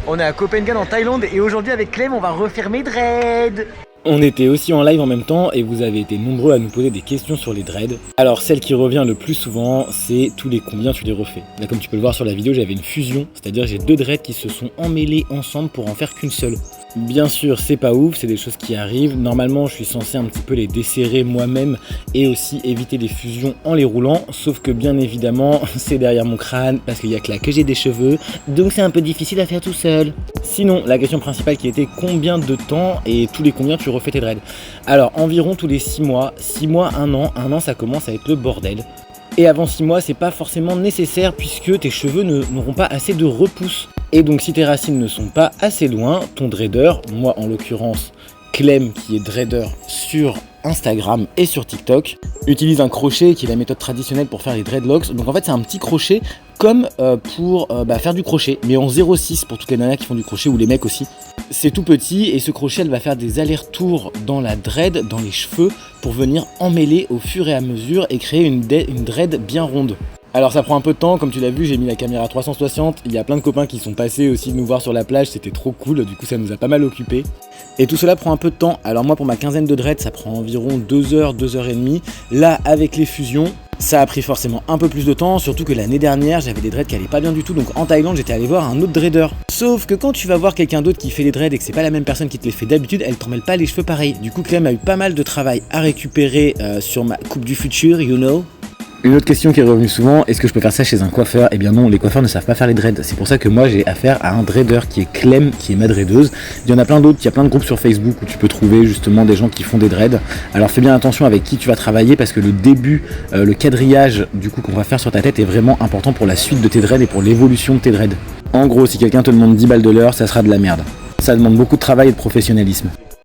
On est à Copenhague en Thaïlande et aujourd'hui avec Clem on va refaire mes dreads. On était aussi en live en même temps et vous avez été nombreux à nous poser des questions sur les dreads. Alors celle qui revient le plus souvent, c'est tous les combien tu les refais. Là comme tu peux le voir sur la vidéo, j'avais une fusion, c'est-à-dire j'ai deux dreads qui se sont emmêlés ensemble pour en faire qu'une seule. Bien sûr c'est pas ouf, c'est des choses qui arrivent. Normalement je suis censé un petit peu les desserrer moi-même et aussi éviter les fusions en les roulant. Sauf que bien évidemment c'est derrière mon crâne parce qu'il y a que là que j'ai des cheveux. Donc c'est un peu difficile à faire tout seul. Sinon la question principale qui était combien de temps et tous les combien tu refais tes dreads. Alors environ tous les 6 mois, 6 mois, 1 an ça commence à être le bordel. Et avant 6 mois c'est pas forcément nécessaire puisque tes cheveux n'auront pas assez de repousse. Et donc si tes racines ne sont pas assez loin, ton dreader, moi en l'occurrence Clem qui est dreader sur Instagram et sur TikTok, utilise un crochet qui est la méthode traditionnelle pour faire les dreadlocks. Donc en fait c'est un petit crochet comme pour faire du crochet, mais en 0,6 pour toutes les nanas qui font du crochet ou les mecs aussi. C'est tout petit et ce crochet elle va faire des allers-retours dans la dread, dans les cheveux, pour venir emmêler au fur et à mesure et créer une dread bien ronde. Alors ça prend un peu de temps, comme tu l'as vu j'ai mis la caméra 360, il y a plein de copains qui sont passés aussi nous voir sur la plage, c'était trop cool, du coup ça nous a pas mal occupé. Et tout cela prend un peu de temps, alors moi pour ma quinzaine de dreads ça prend environ 2 heures, 2 heures et demie. Là avec les fusions, ça a pris forcément un peu plus de temps, surtout que l'année dernière j'avais des dreads qui allaient pas bien du tout, donc en Thaïlande j'étais allé voir un autre dreader. Sauf que quand tu vas voir quelqu'un d'autre qui fait les dreads et que c'est pas la même personne qui te les fait d'habitude, elle t'emmêle pas les cheveux pareil. Du coup Clem a eu pas mal de travail à récupérer sur ma coupe du futur, you know. Une autre question qui est revenue souvent, est-ce que je peux faire ça chez un coiffeur? Eh bien non, les coiffeurs ne savent pas faire les dreads. C'est pour ça que moi j'ai affaire à un dreader qui est Clem, qui est ma dreadeuse. Il y en a plein d'autres, il y a plein de groupes sur Facebook où tu peux trouver justement des gens qui font des dreads. Alors fais bien attention avec qui tu vas travailler parce que le début, le quadrillage du coup qu'on va faire sur ta tête est vraiment important pour la suite de tes dreads et pour l'évolution de tes dreads. En gros, si quelqu'un te demande 10 balles de l'heure, ça sera de la merde. Ça demande beaucoup de travail et de professionnalisme.